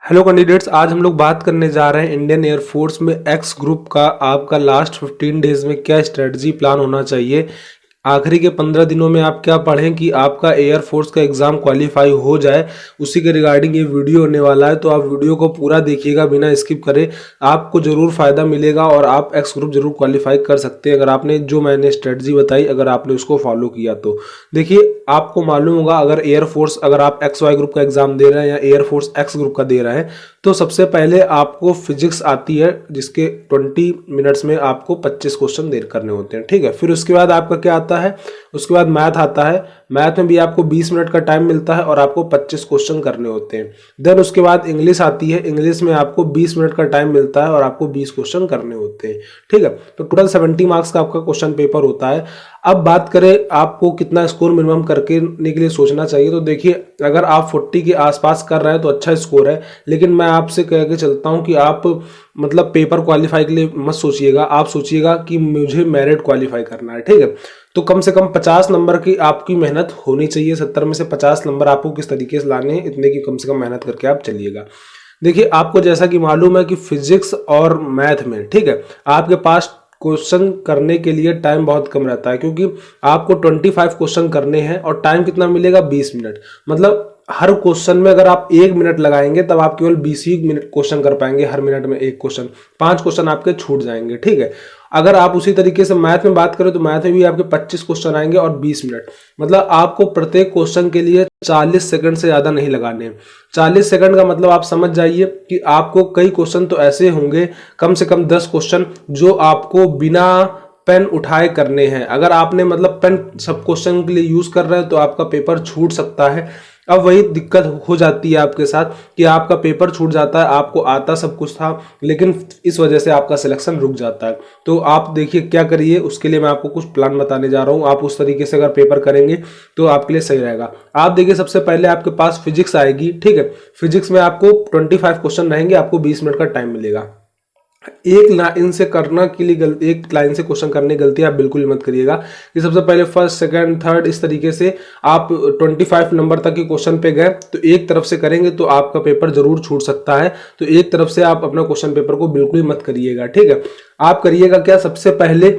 Hello candidates, आज हम लोग बात करने जा रहे हैं इंडियन एयरफोर्स में एक्स ग्रुप का आपका लास्ट 15 डेज में क्या स्ट्रेटजी प्लान होना चाहिए। आखिरी के 15 दिनों में आप क्या पढ़ें कि आपका एयरफोर्स का एग्जाम क्वालिफाई हो जाए, उसी के रिगार्डिंग ये वीडियो होने वाला है। तो आप वीडियो को पूरा देखिएगा बिना स्किप करे, आपको जरूर फायदा मिलेगा और आप एक्स ग्रुप जरूर क्वालिफाई कर सकते हैं अगर आपने जो मैंने स्ट्रेटजी बताई अगर आपने उसको फॉलो किया तो। देखिए, आपको मालूम होगा अगर एयरफोर्स अगर आप एक्स वाई ग्रुप का एग्जाम दे रहे हैं या एयरफोर्स एक्स ग्रुप का दे रहे हैं तो सबसे पहले आपको फिजिक्स आती है जिसके 20 मिनट्स में आपको 25 क्वेश्चन देर करने होते हैं। ठीक है, फिर उसके बाद आपका क्या आता है, उसके बाद मैथ आता है। मैथ में भी आपको 20 मिनट का टाइम मिलता है और आपको 25 क्वेश्चन करने होते हैं। देन उसके बाद इंग्लिश आती है, इंग्लिश में आपको 20 मिनट का टाइम मिलता है और आपको 20 क्वेश्चन करने होते हैं। ठीक है, तो टोटल 70 मार्क्स का आपका क्वेश्चन पेपर होता है। अब बात करें आपको कितना स्कोर मिनिमम करके के लिए सोचना चाहिए, तो देखिए अगर आप 40 के आसपास कर रहे हैं तो अच्छा स्कोर है, लेकिन मैं आपसे कह के चलता हूं कि आप मतलब पेपर क्वालिफाई के लिए मत सोचिएगा, आप सोचिएगा कि मुझे मेरिट क्वालिफाई करना है। ठीक है, तो कम से कम 50 नंबर की आपकी मेहनत होनी चाहिए। 70 में से 50 नंबर आपको किस तरीके से लाने हैं, इतने की कम से कम मेहनत करके आप चलिएगा। देखिए, आपको जैसा कि मालूम है कि फिजिक्स और मैथ में, ठीक है, आपके पास क्वेश्चन करने के लिए टाइम बहुत कम रहता है, क्योंकि आपको 25 क्वेश्चन करने हैं और टाइम कितना मिलेगा, 20 मिनट। मतलब हर क्वेश्चन में अगर आप 1 मिनट लगाएंगे तब आप केवल 20 ही मिनट क्वेश्चन कर पाएंगे, हर मिनट में एक क्वेश्चन, 5 क्वेश्चन आपके छूट जाएंगे। ठीक है, अगर आप उसी तरीके से मैथ में बात करें तो मैथ में भी आपके 25 क्वेश्चन आएंगे और 20 मिनट। मतलब आपको प्रत्येक क्वेश्चन के लिए 40 सेकंड से ज्यादा नहीं लगाने हैं। 40 सेकंड का मतलब आप समझ जाइए कि आपको कई क्वेश्चन तो ऐसे होंगे, कम से कम 10 क्वेश्चन जो आपको बिना पेन उठाए करने हैं। अगर आपने मतलब पेन सब क्वेश्चन के लिए यूज कर रहे हैं तो आपका पेपर छूट सकता है। अब वही दिक्कत हो जाती है आपके साथ कि आपका पेपर छूट जाता है, आपको आता सब कुछ था लेकिन इस वजह से आपका सिलेक्शन रुक जाता है। तो आप देखिए क्या करिए, उसके लिए मैं आपको कुछ प्लान बताने जा रहा हूं। आप उस तरीके से अगर पेपर करेंगे तो आपके लिए सही रहेगा। आप देखिए, सबसे पहले आपके पास फिजिक्स आएगी। ठीक है, फिजिक्स में आपको 25 क्वेश्चन रहेंगे, आपको 20 मिनट का टाइम मिलेगा। एक लाइन से करना के लिए एक लाइन से क्वेश्चन करने की गलती आप बिल्कुल मत करिएगा कि सबसे पहले फर्स्ट सेकंड थर्ड इस तरीके से आप 25 नंबर तक के क्वेश्चन पे गए तो एक तरफ से करेंगे तो आपका पेपर जरूर छूट सकता है। तो एक तरफ से आप अपना क्वेश्चन पेपर को बिल्कुल ही मत करिएगा। ठीक है, आप करिएगा क्या, सबसे पहले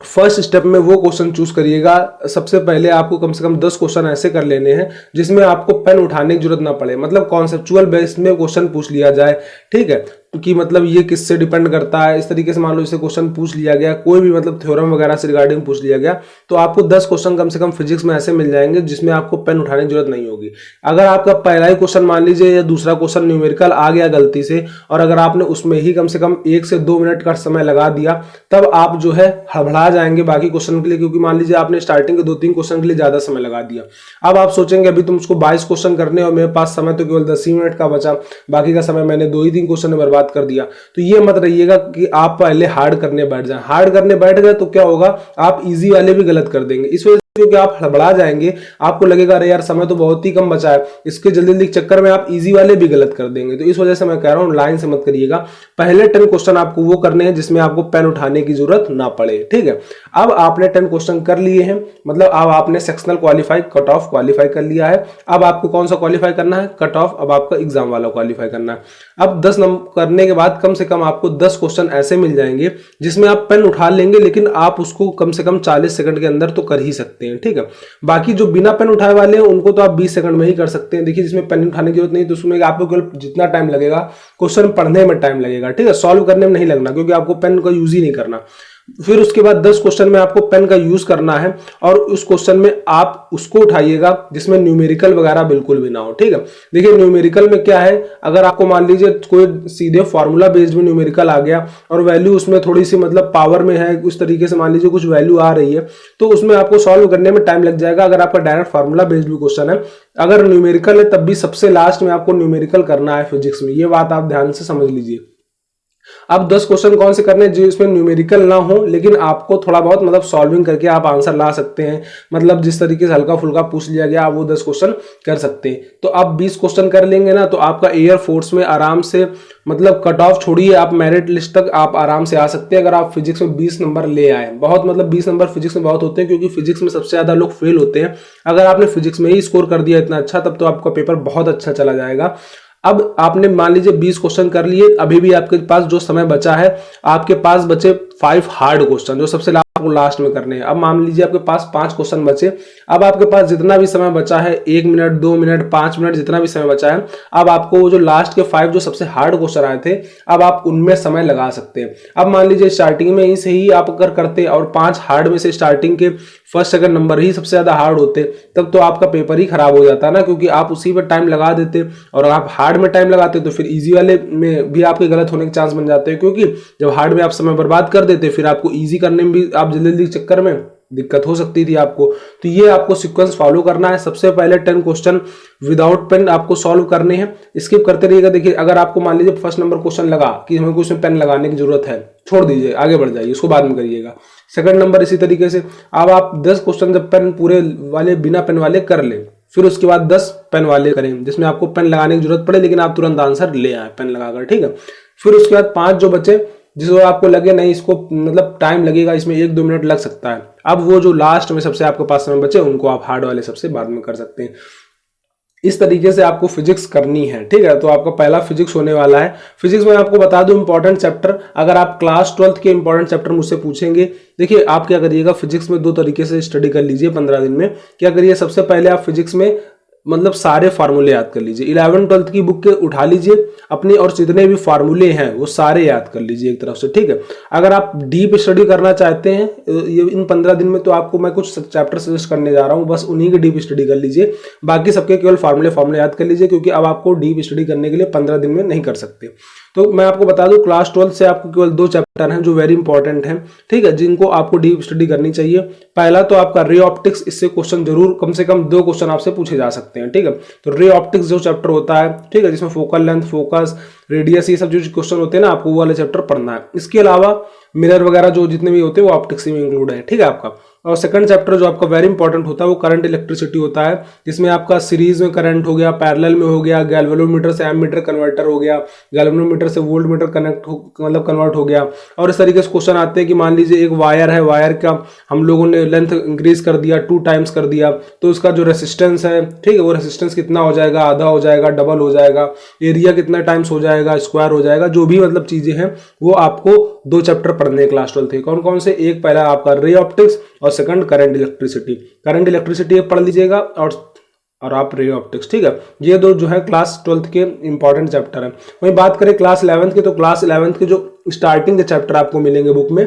फर्स्ट स्टेप में वो क्वेश्चन चूज करिएगा। सबसे पहले आपको कम से कम 10 क्वेश्चन ऐसे कर लेने हैं जिसमें आपको पेन उठाने की जरूरत ना पड़े, मतलब कॉन्सेप्चुअल बेस में क्वेश्चन पूछ लिया जाए। ठीक है, कि मतलब ये किससे डिपेंड करता है, इस तरीके से मान लो इसे क्वेश्चन पूछ लिया गया, कोई भी मतलब थ्योरम वगैरह से रिगार्डिंग पूछ लिया गया तो आपको 10 क्वेश्चन कम से कम फिजिक्स में ऐसे मिल जाएंगे जिसमें आपको पेन उठाने की जरूरत नहीं होगी। अगर आपका पहला ही क्वेश्चन मान लीजिए या दूसरा क्वेश्चन न्यूमेरिकल आ गया गलती से और अगर आपने उसमें ही कम से कम 1 से 2 मिनट का समय लगा दिया तब आप जो है हड़बड़ा जाएंगे बाकी क्वेश्चन के लिए, क्योंकि मान लीजिए आपने स्टार्टिंग के 2-3 क्वेश्चन के लिए ज्यादा समय लगा दिया। अब आप सोचेंगे अभी तुम उसको 22 क्वेश्चन करने और मेरे पास समय तो केवल 10 ही मिनट का बचा, बाकी का समय मैंने 2 ही 3 क्वेश्चन में बर्बाद कर दिया। तो ये मत रहिएगा कि आप पहले हार्ड करने बैठ जाएं। हार्ड करने बैठ गए तो क्या होगा, आप इजी वाले भी गलत कर देंगे। इस वजह से क्योंकि आप हड़बड़ा जाएंगे, आपको लगेगा अरे यार समय तो बहुत ही कम बचा है, इसके जल्दी जल्दी चक्कर में आप इजी वाले भी गलत कर देंगे। तो इस वजह से मैं कह रहा हूं लाइन से मत करिएगा। पहले 10 क्वेश्चन आपको वो करने हैं जिसमें आपको पेन उठाने की जरूरत ना पड़े। ठीक है, अब आपने 10 क्वेश्चन कर लिए हैं, मतलब अब आपने sectional qualify cut off qualify कर लिया है। अब आपको कौन सा क्वालिफाई करना है, कट ऑफ, अब आपका एग्जाम वाला क्वालिफाई करना है। अब 10 नंबर करने के बाद कम से कम आपको 10 क्वेश्चन ऐसे मिल जाएंगे जिसमें आप पेन उठा लेंगे, लेकिन आप उसको कम से कम 40 सेकंड के अंदर तो कर ही सकते हैं। ठीक है, बाकी जो बिना पेन उठाए वाले हैं उनको तो आप 20 सेकंड में ही कर सकते हैं। देखिए, जिसमें पेन उठाने की जरूरत नहीं तो उसमें आपको केवल जितना टाइम लगेगा क्वेश्चन पढ़ने में टाइम लगेगा। ठीक है, सॉल्व करने में नहीं लगना, क्योंकि आपको पेन का यूज ही नहीं करना। फिर उसके बाद 10 क्वेश्चन में आपको पेन का यूज करना है और उस क्वेश्चन में आप उसको उठाइएगा जिसमें न्यूमेरिकल वगैरह बिल्कुल भी ना हो। ठीक है, देखिए न्यूमेरिकल में क्या है, अगर आपको मान लीजिए कोई सीधे फॉर्मूला बेस्ड में न्यूमेरिकल आ गया और वैल्यू उसमें थोड़ी सी मतलब पावर में है, उस तरीके से मान लीजिए कुछ वैल्यू आ रही है तो उसमें आपको सॉल्व करने में टाइम लग जाएगा। अगर आपका डायरेक्ट फॉर्मूला बेस्ड भी क्वेश्चन है, अगर न्यूमेरिकल है तब भी सबसे लास्ट में आपको न्यूमेरिकल करना है फिजिक्स में, ये बात आप ध्यान से समझ लीजिए। अब 10 क्वेश्चन कौन से करने हैं जो इसमें न्यूमेरिकल ना हो लेकिन आपको थोड़ा बहुत मतलब सॉल्विंग करके आप आंसर ला सकते हैं, मतलब जिस तरीके से हल्का फुल्का पूछ लिया गया आप वो 10 क्वेश्चन कर सकते हैं। तो आप 20 क्वेश्चन कर लेंगे ना तो आपका एयर फोर्स में आराम से मतलब कट ऑफ छोड़िए, आप मेरिट लिस्ट तक आप आराम से आ सकते हैं अगर आप फिजिक्स में 20 नंबर ले आए। बहुत मतलब 20 नंबर फिजिक्स में बहुत होते हैं क्योंकि फिजिक्स में सबसे ज्यादा लोग फेल होते हैं। अगर आपने फिजिक्स में ही स्कोर कर दिया इतना अच्छा तब तो आपका पेपर बहुत अच्छा चला जाएगा। अब आपने मान लीजिए 20 क्वेश्चन कर लिए, अभी भी आपके पास जो समय बचा है, आपके पास बचे 5 हार्ड क्वेश्चन जो सबसे आपको लास्ट में करने हैं। अब मान लीजिए आपके पास 5 क्वेश्चन बचे, अब आपके पास जितना भी समय बचा है, 1 मिनट 2 मिनट 5 मिनट जितना भी समय बचा है, अब आपको वो जो लास्ट के 5 जो सबसे हार्ड क्वेश्चन आए थे, अब आप उनमें समय लगा सकते हैं। अब मान लीजिए स्टार्टिंग में ही से ही आप अगर करते और 5 हार्ड में से स्टार्टिंग के फर्स्ट अगर नंबर ही सबसे ज्यादा हार्ड होते, तब तो आपका पेपर ही खराब हो जाता ना, क्योंकि आप उसी पर टाइम लगा देते, और आप हार्ड में टाइम लगाते तो फिर इजी वाले में भी आपके गलत होने के चांस बन जाते हैं, क्योंकि जब हार्ड में आप समय बर्बाद कर देते फिर आपको इजी करने में भी आप जल्दी जल्दी चक्कर में दिक्कत हो सकती थी आपको। तो ये आपको सीक्वेंस फॉलो करना है। सबसे पहले 10 क्वेश्चन विदाउट पेन आपको सॉल्व करने हैं, स्किप करते रहिएगा। देखिए अगर आपको मान लीजिए फर्स्ट नंबर क्वेश्चन लगा कि हमें उसमें पेन लगाने की जरूरत है, छोड़ दीजिए, आगे बढ़ जाइए, उसको बाद में करिएगा। सेकंड नंबर इसी तरीके से अब आप 10 क्वेश्चन जब पेन पूरे वाले बिना पेन वाले कर ले, फिर उसके बाद 10 पेन वाले करें जिसमें आपको पेन लगाने की जरूरत पड़े लेकिन आप तुरंत आंसर ले आए पेन लगाकर, ठीक है। फिर उसके बाद 5 जो बचे जिसको आपको लगे नहीं इसको मतलब टाइम लगेगा, इसमें 1-2 मिनट लग सकता है, अब वो जो लास्ट में सबसे आपके पास समय बचे उनको आप हार्ड वाले सबसे बाद में कर सकते हैं। इस तरीके से आपको फिजिक्स करनी है, ठीक है। तो आपका पहला फिजिक्स होने वाला है। फिजिक्स में आपको बता दूं इंपॉर्टेंट चैप्टर, अगर आप क्लास 12th के इंपॉर्टेंट चैप्टर मुझसे पूछेंगे, देखिए आप क्या करिएगा, फिजिक्स में 2 तरीके से स्टडी कर लीजिए 15 दिन में। क्या करिए, सबसे पहले आप फिजिक्स में मतलब सारे फार्मूले याद कर लीजिए, 11th-12th की बुक के उठा लीजिए अपने, और जितने भी फार्मूले हैं वो सारे याद कर लीजिए एक तरफ से, ठीक है। अगर आप डीप स्टडी करना चाहते हैं ये इन 15 दिन में, तो आपको मैं कुछ चैप्टर सजेस्ट करने जा रहा हूं, बस उन्हीं की डीप स्टडी कर लीजिए, बाकी सबके केवल फार्मूले याद कर लीजिए, क्योंकि अब आपको डीप स्टडी करने के लिए 15 दिन में नहीं कर सकते। तो मैं आपको बता दूं क्लास 12th से आपको केवल 2 चैप्टर हैं जो वेरी इंपॉर्टेंट हैं, ठीक है, जिनको आपको डीप स्टडी करनी चाहिए। पहला तो आपका रे ऑप्टिक्स, इससे क्वेश्चन जरूर कम से कम 2 क्वेश्चन आपसे पूछे जा सकते हैं, ठीक है। तो रे ऑप्टिक्स जो चैप्टर होता है, ठीक है, जिसमें फोकल लेंथ, फोकस, रेडियस, ये सब जो क्वेश्चन होते हैं ना, आपको वो वाले चैप्टर पढ़ना है। इसके अलावा मिरर वगैरह जो जितने भी होते हैं वो ऑप्टिक्स में इंक्लूड है, ठीक है आपका। और सेकंड चैप्टर जो आपका वेरी इंपॉर्टेंट होता है वो करंट इलेक्ट्रिसिटी होता है, जिसमें आपका सीरीज में करंट हो गया, पैरेलल में हो गया, गैल्वेनोमीटर से एमीटर कन्वर्टर हो गया, गैल्वेनोमीटर से वोल्टमीटर कन्वर्ट हो गया। और इस तरीके से क्वेश्चन आते हैं कि मान लीजिए एक वायर है, वायर का हम लोगों ने लेंथ इंक्रीज कर दिया, 2 टाइम्स कर दिया, तो उसका जो रेसिस्टेंस है, ठीक है, वो रेसिस्टेंस कितना हो जाएगा, आधा हो जाएगा, डबल हो जाएगा, एरिया कितना टाइम्स हो जाएगा, स्क्वायर हो जाएगा, जो भी मतलब चीजें हैं वो आपको 2 चैप्टर पढ़ने हैं क्लास 12th के। कौन कौन से, एक पहला आपका रे ऑप्टिक्स और second current electricity. Current electricity पढ़ लीजिएगा और आप रे ऑप्टिक्स, ठीक है। ये 2 जो है क्लास 12th के इंपॉर्टेंट चैप्टर है। वहीं बात करें क्लास 11th के, तो क्लास 11th के जो स्टार्टिंग के चैप्टर आपको मिलेंगे बुक में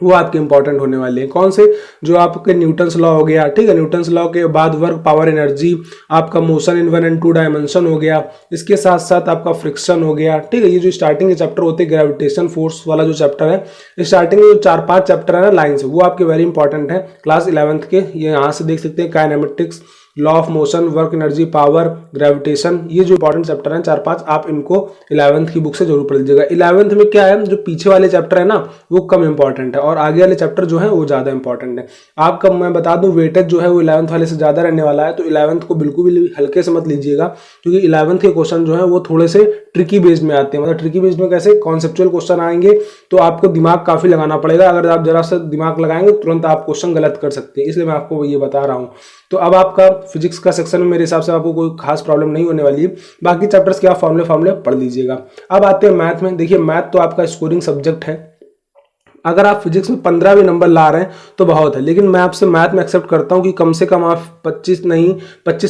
वो आपके इंपॉर्टेंट होने वाले हैं। कौन से, जो आपके न्यूटन्स लॉ हो गया, ठीक है, न्यूटन्स लॉ के बाद वर्क, पावर, एनर्जी, आपका मोशन इन 1 and 2 डायमेंशन हो गया, इसके साथ साथ आपका फ्रिक्शन हो गया, ठीक है। ये जो स्टार्टिंग के चैप्टर होते हैं, ग्रेविटेशन फोर्स वाला जो चैप्टर है, स्टार्टिंग में जो 4-5 चैप्टर है ना लाइन से, वो आपके वेरी इंपॉर्टेंट है क्लास 11th के। ये यहाँ से देख सकते हैं, kinematics, law of motion, work, energy, power, gravitation, ये जो इंपॉर्टेंट चैप्टर हैं 4-5, आप इनको 11th की बुक से जरूर पढ़ लीजिएगा। 11th में क्या है, जो पीछे वाले चैप्टर है ना वो कम इंपॉर्टेंट है, और आगे वाले चैप्टर जो है वो ज्यादा इंपॉर्टेंट है। आपका मैं बता दूं वेटेज जो है वो 11th वाले से ज्यादा रहने वाला है, तो 11th को बिल्कुल भी हल्के से मत लीजिएगा, क्योंकि 11th के क्वेश्चन जो है वो थोड़े से ट्रिकी बेस्ड में आते हैं। मतलब ट्रिकी बेस्ड में कैसे, कॉन्सेप्चुअल क्वेश्चन आएंगे तो आपको दिमाग काफी लगाना पड़ेगा, अगर आप जरा सा दिमाग लगाएंगे तुरंत आप क्वेश्चन गलत कर सकते हैं, इसलिए मैं आपको ये बता रहा हूँ। तो अब आपका फिजिक्स का सेक्शन में मेरे हिसाब से आपको कोई खास प्रॉब्लम नहीं होने वाली है, बाकी चैप्टर्स के आप फॉर्मूले पढ़ लीजिएगा। अब आते हैं मैथ में। देखिए मैथ तो आपका स्कोरिंग सब्जेक्ट है, अगर आप फिजिक्स में 15 भी नंबर ला रहे हैं तो बहुत है, लेकिन मैं आपसे मैथ में एक्सेप्ट करता हूं कि कम से कम आप 25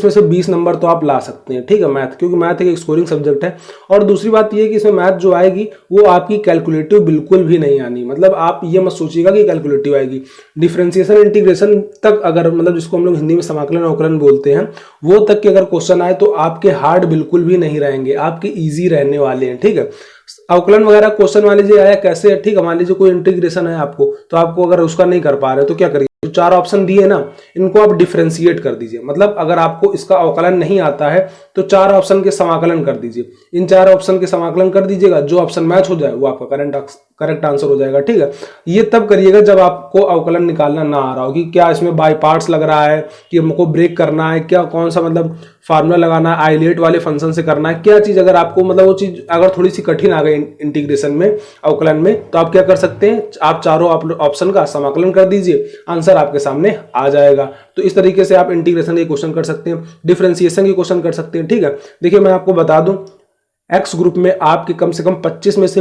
में से 20 नंबर तो आप ला सकते हैं, ठीक है, मैथ, क्योंकि मैथ एक स्कोरिंग सब्जेक्ट है। और दूसरी बात ये है कि इसमें मैथ जो आएगी वो आपकी कैलकुलेटिव बिल्कुल भी नहीं आनी, मतलब आप ये मत सोचिएगा कि कैलकुलेटिव आएगी। डिफरेंशिएशन इंटीग्रेशन तक अगर, मतलब जिसको हम लोग हिंदी में समाकलन अवकलन बोलते हैं, वो तक के अगर क्वेश्चन आए तो आपके हार्ड बिल्कुल भी नहीं रहेंगे, आपके ईजी रहने वाले हैं, ठीक है। अवकलन वगैरह क्वेश्चन मान लीजिए आया कैसे है, ठीक है, मान लीजिए कोई इंटीग्रेशन है आपको, तो आपको अगर उसका नहीं कर पा रहे तो क्या करिए, जो 4 ऑप्शन दिए ना इनको आप डिफरेंशिएट कर दीजिए। मतलब अगर आपको इसका अवकलन नहीं आता है तो 4 ऑप्शन के समाकलन कर दीजिए, इन 4 ऑप्शन के समाकलन कर दीजिएगा, जो ऑप्शन मैच हो जाए वो आपका करेक्ट आंसर हो जाएगा, ठीक है। ये तब करिएगा जब आपको अवकलन निकालना ना आ रहा हो कि क्या इसमें बाय पार्ट्स लग रहा है, कि हमको ब्रेक करना है, क्या कौन सा मतलब फार्मूला लगाना है, आइलेट वाले फंक्शन से करना है, क्या चीज अगर आपको मतलब वो चीज अगर थोड़ी सी कठिन आ गई इंटीग्रेशन में, अवकलन में, तो आप क्या कर सकते हैं, आप चारों ऑप्शन का समाकलन कर दीजिए, आंसर आपके सामने आ जाएगा। तो इस तरीके से आप इंटीग्रेशन के क्वेश्चन कर सकते हैं, डिफरेंशिएशन के क्वेश्चन कर सकते हैं, ठीक है। देखिए मैं आपको बता दूं, एक्स ग्रुप में आपके कम से कम 25 में से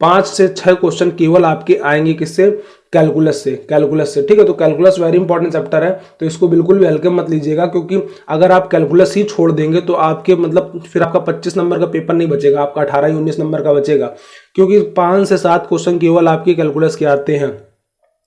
5 से 6 क्वेश्चन केवल आपके आएंगे किससे, कैलकुलस से, ठीक है। तो कैलकुलस वेरी इंपॉर्टेंट चैप्टर है, तो इसको बिल्कुल भी हल्के मत लीजिएगा, क्योंकि अगर आप कैलकुलस ही छोड़ देंगे तो आपके मतलब फिर आपका 25 नंबर का पेपर नहीं बचेगा, आपका 18-19 नंबर का बचेगा, क्योंकि 5 से 7 क्वेश्चन केवल आपके कैलकुलस के आते हैं,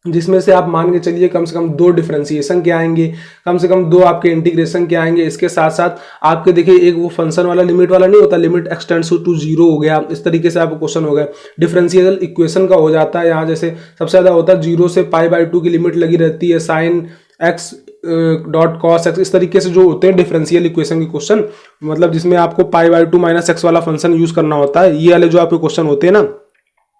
जिसमें से आप मान के चलिए कम से कम 2 डिफरेंशिएशन के आएंगे, कम से कम 2 आपके इंटीग्रेशन के आएंगे। इसके साथ साथ आपके देखिए एक वो फंक्शन वाला लिमिट वाला नहीं होता, लिमिट एक्सटेंड्स टू 0 हो गया, इस तरीके से आपको क्वेश्चन हो गया। डिफरेंशियल इक्वेशन का हो जाता है, यहाँ जैसे सबसे ज्यादा होता है 0 से π/2 की लिमिट लगी रहती है, sine x dot cos x, इस तरीके से जो होते हैं डिफरेंशियल इक्वेशन के क्वेश्चन, मतलब जिसमें आपको π/2 - x वाला फंक्शन यूज करना होता है, ये वाले जो आपके क्वेश्चन होते हैं ना,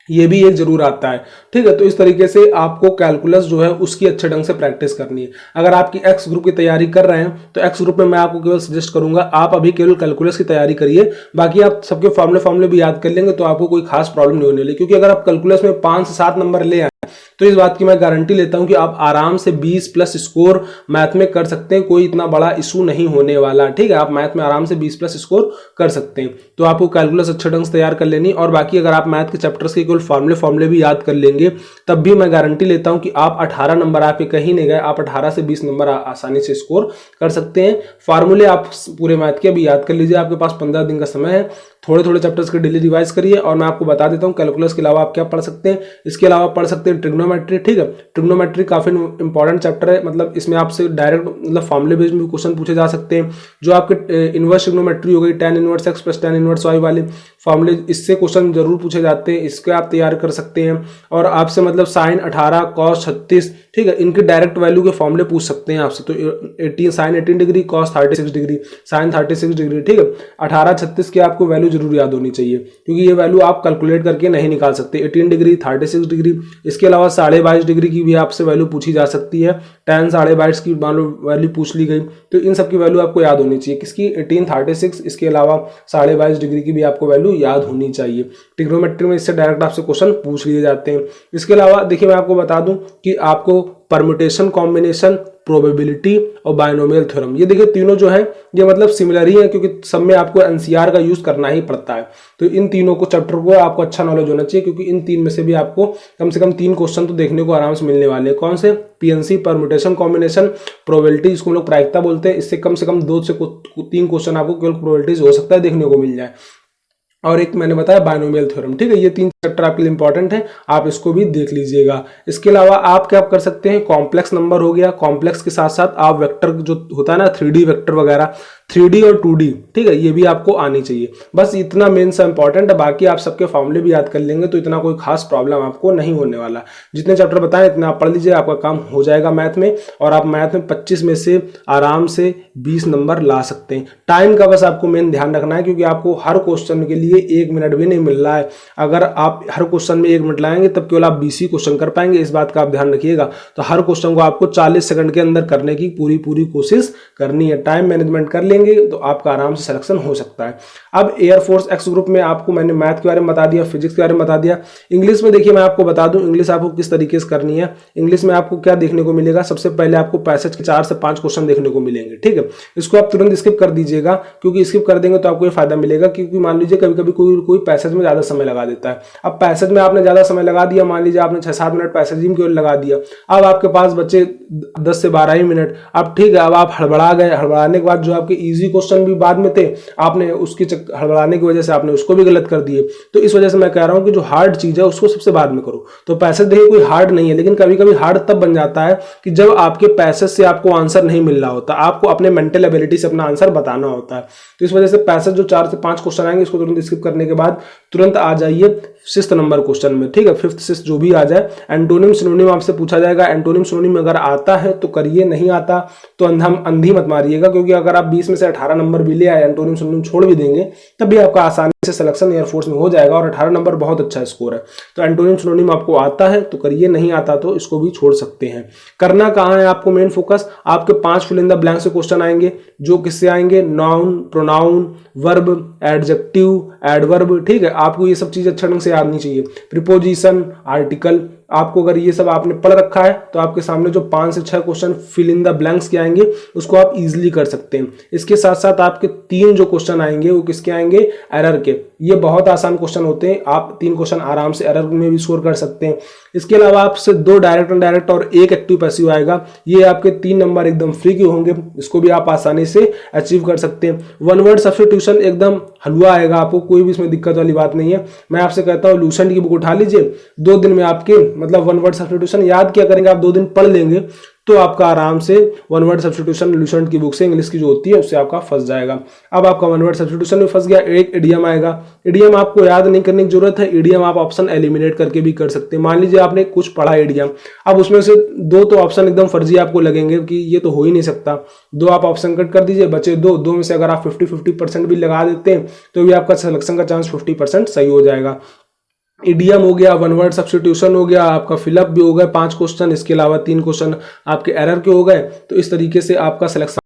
ये भी एक जरूर आता है, ठीक है। तो इस तरीके से आपको कैलकुलस जो है उसकी अच्छे ढंग से प्रैक्टिस करनी है। अगर आपकी एक्स ग्रुप की तैयारी कर रहे हैं तो एक्स ग्रुप में मैं आपको केवल सजेस्ट करूंगा आप अभी केवल कैलकुलस की तैयारी करिए, बाकी आप सबके फॉर्मूले भी याद कर लेंगे तो आपको कोई खास प्रॉब्लम नहीं होने वाली, क्योंकि अगर आप कैलकुलस में 5 से 7 नंबर ले आए तो इस बात की मैं गारंटी लेता हूं कि आप आराम से 20+ स्कोर मैथ में कर सकते हैं, कोई इतना बड़ा इशू नहीं होने वाला, ठीक है। आप मैथ में आराम से 20+ स्कोर कर सकते हैं, तो आपको कैलकुलस अच्छे ढंग से तैयार कर लेनी। और बाकी अगर आप मैथ के चैप्टर्स के केवल फॉर्मूले भी याद कर लेंगे तब भी मैं गारंटी लेता हूं कि आप 18 नंबर आपके कहीं नहीं गए, आप 18 से 20 नंबर आसानी से स्कोर कर सकते हैं। फॉर्मूले आप पूरे मैथ के भी याद कर लीजिए, आपके पास 15 दिन का समय है, थोड़े चैप्टर्स के डेली रिवाइज करिए। और मैं आपको बता देता हूं कैलकुलस के अलावा आप क्या पढ़ सकते हैं, इसके अलावा पढ़ सकते हैं ट्रिग्नोमेट्री, ठीक है। ट्रिग्नोमेट्री काफी इंपॉर्टेंट चैप्टर है, मतलब इसमें आपसे डायरेक्ट मतलब फॉर्मूले बेस्ड में क्वेश्चन पूछे जा सकते हैं। जो आपके इनवर्स ट्रिग्नोमेट्री हो गई, tan inverse x + tan inverse y वाले फॉर्मूले, इससे क्वेश्चन जरूर पूछे जाते हैं, इसके आप तैयार कर सकते हैं। और आपसे मतलब sin 18 cos 36, ठीक है, इनके डायरेक्ट वैल्यू के फॉर्मूले पूछ सकते हैं आपसे। तो 18 sin 18 degree, cos 36 degree, sin 36 degree, ठीक है। 18 36 की आपको वैल्यू जरूर याद होनी चाहिए, क्योंकि ये वैल्यू आप कैलकुलेट करके नहीं निकाल सकते। 18 डिग्री, 36 डिग्री, इसके अलावा 22.5 डिग्री की भी आपसे वैल्यू पूछी जा सकती है। tan 22.5 की मान लो वैल्यू पूछ ली गई, तो इन सब की वैल्यू आपको याद होनी चाहिए। किसकी? 18 36, इसके अलावा 22.5 डिग्री की भी आपको वैल्यू याद होनी चाहिए। ट्रिग्नोमेट्री में इससे डायरेक्ट आपसे क्वेश्चन पूछ लिए जाते हैं। इसके अलावा देखिए मैं आपको बता दूं कि आपको परम्यूटेशन, कॉम्बिनेशन, प्रोबेबिलिटी और बायनोमियल थ्योरम, ये देखिए तीनों जो है ये मतलब सिमिलर ही है, क्योंकि सब में आपको एनसीआर का यूज करना ही पड़ता है। तो इन तीनों को चैप्टर को आपको अच्छा नॉलेज होना चाहिए, क्योंकि इन 3 में से भी आपको कम से कम 3 क्वेश्चन तो देखने को आराम से मिलने वाले हैं। कौन से? पीएनसी, परम्यूटेशन, कॉम्बिनेशन, प्रोबेबिलिटी, इसको हम लोग प्रायिकता बोलते हैं। इससे कम से कम 2 से 3 क्वेश्चन आपको केवल प्रोबेबिलिटीज हो सकता है देखने को मिल जाए। और एक मैंने बताया बायनोमियल थ्योरम, ठीक है। ये 3 चैप्टर आपके लिए इंपॉर्टेंट है, आप इसको भी देख लीजिएगा। इसके अलावा आप क्या कर सकते हैं, कॉम्प्लेक्स नंबर हो गया, कॉम्प्लेक्स के साथ साथ आप वेक्टर जो होता है ना 3D वेक्टर वगैरह, 3D और 2D, ठीक है, ये भी आपको आनी चाहिए। बस इतना मेन सा इंपॉर्टेंट है, बाकी आप सबके फॉर्मूले भी याद कर लेंगे तो इतना कोई खास प्रॉब्लम आपको नहीं होने वाला। जितने चैप्टर बताएं इतना आप पढ़ लीजिए, आपका काम हो जाएगा मैथ में। और आप मैथ में 25 में से आराम से 20 नंबर ला सकते हैं। टाइम का बस आपको मेन ध्यान रखना है, क्योंकि आपको हर क्वेश्चन के लिए 1 मिनट भी नहीं मिल रहा है। अगर आप हर क्वेश्चन में 1 मिनट लाएंगे तब केवल आप 20 ही क्वेश्चन कर पाएंगे, इस बात का आप ध्यान रखिएगा। तो हर क्वेश्चन को आपको 40 सेकंड के अंदर करने की पूरी कोशिश करनी है। टाइम मैनेजमेंट कर लेंगे तो आपका आराम से सिलेक्शन हो सकता है। अब एयरफोर्स एक्स ग्रुप में आपको मैंने मैथ के बारे में बता दिया, फिजिक्स के बारे में बता दिया। इंग्लिश में देखिए मैं आपको बता दूं इंग्लिश आपको किस तरीके से करनी है। इंग्लिश में आपको क्या देखने को मिलेगा, सबसे पहले आपको पैसेज के 4 से 5 क्वेश्चन देखने को मिलेंगे, ठीक है। इसको आप तुरंत स्किप कर दीजिएगा, क्योंकि स्किप कर देंगे तो आपको ये फायदा मिलेगा, क्योंकि मान लीजिए कभी कभी कोई पैसेज में ज्यादा समय लगा देता है। अब पैसेज में आपने ज्यादा समय लगा दिया, मान लीजिए आपने 6-7 मिनट पैसेज में केवल लगा दिया, अब आपके पास बचे 10 से 12 ही मिनट। अब ठीक है, अब आप हड़बड़ा गए, हड़बड़ाने के बाद जो आपके इजी क्वेश्चन भी बाद में थे आपने उसकी हड़बड़ाने की वजह से आपने उसको भी गलत कर दिए। तो इस वजह से मैं कह रहा हूं कि जो हार्ड चीज है उसको सबसे बाद में करो। तो पैसेज देखिए कोई हार्ड नहीं है, लेकिन कभी कभी हार्ड तब बन जाता है कि जब आपके पैसेज से आपको आंसर नहीं मिल रहा होता, आपको अपने मेंटल एबिलिटी से अपना आंसर बताना होता है। तो इस वजह से पैसेज जो 4 से 5 क्वेश्चन आएंगे इसको तुरंत स्किप करने के बाद तुरंत आ जाइए 6th नंबर क्वेश्चन में, ठीक है। 5th 6th जो भी आ जाए, एंटोनिम सिनोनिम आपसे पूछा जाएगा। एंटोनिम सिनोनिम अगर आता है तो करिए, नहीं आता तो अंधी मत मारिएगा, क्योंकि अगर आप 20 में से 18 नंबर भी ले आए, एंटोनिम सिनोनिम छोड़ भी देंगे तब भी आपका आसानी से सिलेक्शन एयरफोर्स में हो जाएगा। और 18 नंबर बहुत अच्छा स्कोर है। तो एंटोनिम सिनोनिम आपको आता है तो करिए, नहीं आता तो इसको भी छोड़ सकते हैं। करना कहाँ है आपको मेन फोकस, आपके 5 फिल इन द ब्लैंक से क्वेश्चन आएंगे, जो किससे आएंगे, noun, pronoun, verb, adjective, adverb, ठीक है। आपको ये सब चीज़ अच्छे ढंग से याद नहीं चाहिए। प्रीपोजिशन, आर्टिकल, आपको अगर ये सब आपने पढ़ रखा है तो आपके सामने जो 5 से 6 question fill in the blanks के आएंगे उसको आप इजीली कर सकते हैं। इसके साथ साथ आपके 3 जो क्वेश्चन आएंगे वो किसके आएंगे, एरर के। ये बहुत आसान क्वेश्चन होते हैं, आप 3 क्वेश्चन आराम से एरर में भी स्कोर कर सकते हैं। इसके अलावा आपसे 2 डायरेक्ट इनडायरेक्ट और 1 एक्टिव पैसिव आएगा। ये आपके 3 नंबर एकदम फ्री के होंगे, इसको भी आप आसानी से अचीव कर सकते हैं। वन वर्ड सब्स्टिट्यूशन एकदम हलवा आएगा आपको, कोई भी इसमें दिक्कत वाली बात नहीं है। मैं आपसे कहता हूँ लूसेंट की बुक उठा लीजिए, 2 दिन में आपके मतलब वन वर्ड सब्स्टिट्यूशन याद क्या करेंगे आप, 2 दिन पढ़ लेंगे तो आपका आराम से वन वर्ड सब्स्टिट्यूशन लूसेंट की बुक से इंग्लिश की जो होती है उससे आपका फंस जाएगा। अब आपका वन वर्ड सब्स्टिट्यूशन में फंस गया, एक इडियम आएगा। इडियम आपको याद नहीं करने की जरूरत है, इडियम आप ऑप्शन एलिमिनेट करके भी कर सकते हैं। मान लीजिए आपने कुछ पढ़ा इडियम, अब उसमें से 2 तो ऑप्शन एकदम फर्जी आपको लगेंगे कि ये तो हो ही नहीं सकता, 2 आप ऑप्शन कट कर दीजिए, बचे 2 में से अगर आप 50-50% भी लगा देते हैं तो भी आपका सिलेक्शन का चांस 50% सही हो जाएगा। इडियम हो गया, वन वर्ड सब्स्टिट्यूशन हो गया, आपका फिलअप भी हो गए 5 क्वेश्चन, इसके अलावा 3 क्वेश्चन आपके एरर के हो गए। तो इस तरीके से आपका सिलेक्शन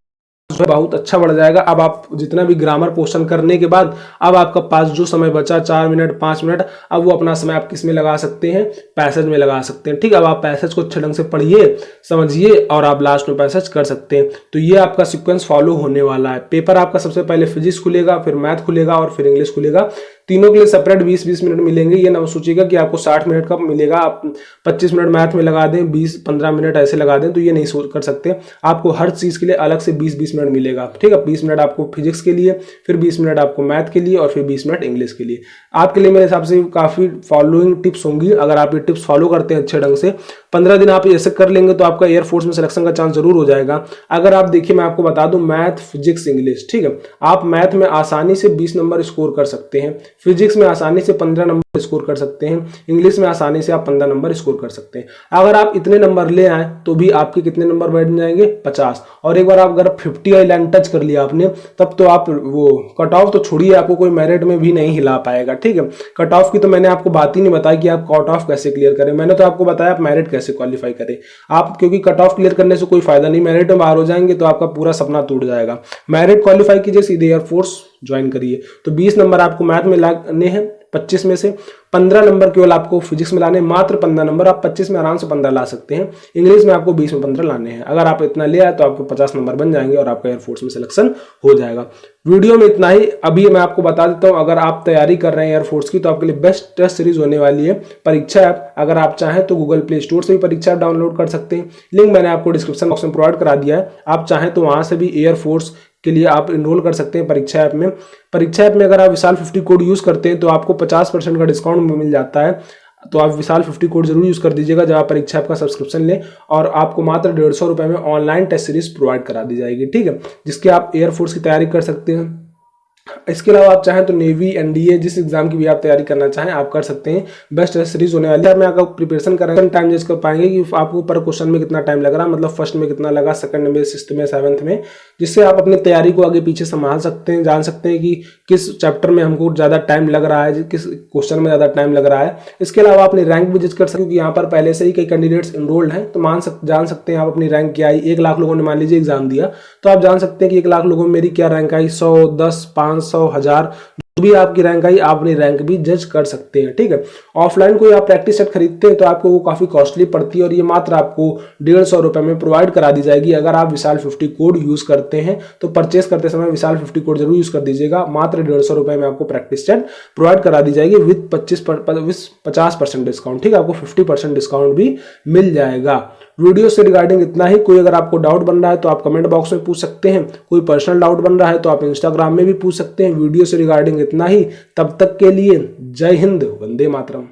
बहुत अच्छा बढ़ जाएगा। अब आप जितना भी ग्रामर पोर्शन करने के बाद अब आपका पास जो समय बचा 4 मिनट 5 मिनट, अब वो अपना समय आप किस में लगा सकते हैं, पैसेज में लगा सकते हैं। ठीक है, अब आप पैसेज को अच्छे ढंग से पढ़िए, समझिए और आप लास्ट में पैसेज कर सकते हैं। तो ये आपका सीक्वेंस फॉलो होने वाला है। पेपर आपका सबसे पहले फिजिक्स खुलेगा, फिर मैथ खुलेगा और फिर इंग्लिश खुलेगा। तीनों के लिए सेपरेट 20-20 मिनट मिलेंगे। ये ना सोचिएगा कि आपको 60 मिनट का मिलेगा, आप 25 मिनट मैथ में लगा दें, 20-15 मिनट ऐसे लगा दें, तो ये नहीं सोच कर सकते। आपको हर चीज़ के लिए अलग से 20-20 मिनट मिलेगा। ठीक है, 20 मिनट आपको फिजिक्स के लिए, फिर 20 मिनट आपको मैथ के लिए और फिर 20 मिनट इंग्लिश के लिए। आपके लिए मेरे हिसाब से काफ़ी फॉलोइंग टिप्स होंगी। अगर आप ये टिप्स फॉलो करते हैं अच्छे ढंग से, 15 दिन आप ऐसे कर लेंगे तो आपका एयरफोर्स में सिलेक्शन का चांस जरूर हो जाएगा। अगर आप देखिए, मैं आपको बता दूं, मैथ, फिजिक्स, इंग्लिश, ठीक है, आप मैथ में आसानी से 20 नंबर स्कोर कर सकते हैं, फिजिक्स में आसानी से 15 नंबर स्कोर कर सकते हैं, इंग्लिश में आसानी से आप 15 नंबर स्कोर कर सकते हैं। अगर आप इतने नंबर ले आए तो भी आपके कितने नंबर बैठ जाएंगे, 50। और एक बार आप अगर 50 वाली लाइन टच कर लिया आपने, तब तो आप वो कट ऑफ तो छोड़िए, आपको कोई मेरिट में भी नहीं हिला पाएगा। ठीक है, कट ऑफ की तो मैंने आपको बात ही नहीं बताई कि आप कट ऑफ कैसे क्लियर करें, मैंने तो आपको बताया आप मेरिट कैसे क्वालिफाई करें। आप क्योंकि कट ऑफ क्लियर करने से कोई फायदा नहीं, मेरिट में बाहर हो जाएंगे तो आपका पूरा सपना टूट जाएगा। मेरिट क्वालिफाई कीजिए, सीधे एयरफोर्स ज्वाइन करिए। तो 20 नंबर आपको मैथ में लाने हैं 25 में से, 15 नंबर केवल आपको फिजिक्स में लाने, मात्र 15 नंबर। आप 25 में आराम से 15 ला सकते हैं। इंग्लिश में आपको 20 में 15 लाने हैं। अगर आप इतना ले आए तो आपको 50 नंबर बन जाएंगे और आपका एयरफोर्स में सिलेक्शन हो जाएगा। वीडियो में इतना ही। अभी मैं आपको बता देता हूं, अगर आप तैयारी कर रहे हैं एयरफोर्स की तो आपके लिए बेस्ट टेस्ट सीरीज होने वाली है परीक्षा ऐप। अगर आप चाहें तो गूगल प्ले स्टोर से भी परीक्षा ऐप डाउनलोड कर सकते हैं, लिंक मैंने आपको डिस्क्रिप्शन बॉक्स में प्रोवाइड करा दिया है। आप चाहें तो वहां से भी एयरफोर्स के लिए आप इनरोल कर सकते हैं परीक्षा ऐप में। परीक्षा ऐप में अगर आप विशाल 50 कोड यूज करते हैं तो आपको 50% का डिस्काउंट मिल जाता है। तो आप विशाल 50 कोड जरूर यूज कर दीजिएगा जब आप परीक्षा ऐप का सब्सक्रिप्शन लें, और आपको मात्र 150 रुपए में ऑनलाइन टेस्ट सीरीज प्रोवाइड करा दी जाएगी। ठीक है, जिसके आप एयरफोर्स की तैयारी कर सकते हैं। इसके अलावा आप चाहें तो नेवी, एनडीए, जिस एग्जाम की भी आप तैयारी करना चाहें आप कर सकते हैं। बेस्ट टेस्ट सीरीज होने वाली है। मैं आपका प्रिपरेशन कर रहे हैं, टाइम जज कर पाएंगे कि आपको पर क्वेश्चन में कितना टाइम लग रहा है, मतलब फर्स्ट में कितना लगा, सेकंड में, सिक्स्थ में, सेवंथ में, जिससे आप अपनी तैयारी को आगे पीछे संभाल सकते हैं, जान सकते हैं कि किस चैप्टर में हमको ज्यादा टाइम लग रहा है, किस क्वेश्चन में ज्यादा टाइम लग रहा है। इसके अलावा अपनी रैंक भी जज कर सकते हैं, यहाँ पर पहले से ही कई कैंडिडेट्स इनरोल्ड हैं, तो जान सकते हैं आप अपनी रैंक क्या आई। 1 लाख लोगों ने मान लीजिए एग्जाम दिया, तो आप जान सकते हैं कि 1 लाख लोगों में मेरी क्या रैंक आई, 100, 10, 500, 1000, जो भी आपकी रैंक आई आप अपनी रैंक भी जज कर सकते हैं। ठीक है, ऑफलाइन कोई आप प्रैक्टिस सेट खरीदते हैं तो आपको वो काफी कॉस्टली पड़ती है, और ये मात्र आपको 150 रुपए में प्रोवाइड करा दी जाएगी। अगर आप विशाल 50 कोड यूज करते हैं तो परचेस करते समय विशाल 50 कोड जरूर यूज कर दीजिएगा। मात्र 150 रुपए में आपको प्रैक्टिस सेट प्रोवाइड करा दी जाएगी विद 50% डिस्काउंट। ठीक है, आपको 50% डिस्काउंट भी मिल जाएगा। वीडियो से रिगार्डिंग इतना ही। कोई अगर आपको डाउट बन रहा है तो आप कमेंट बॉक्स में पूछ सकते हैं, कोई पर्सनल डाउट बन रहा है तो आप इंस्टाग्राम में भी पूछ सकते हैं। वीडियो से रिगार्डिंग इतना ही। तब तक के लिए जय हिंद, वंदे मातरम।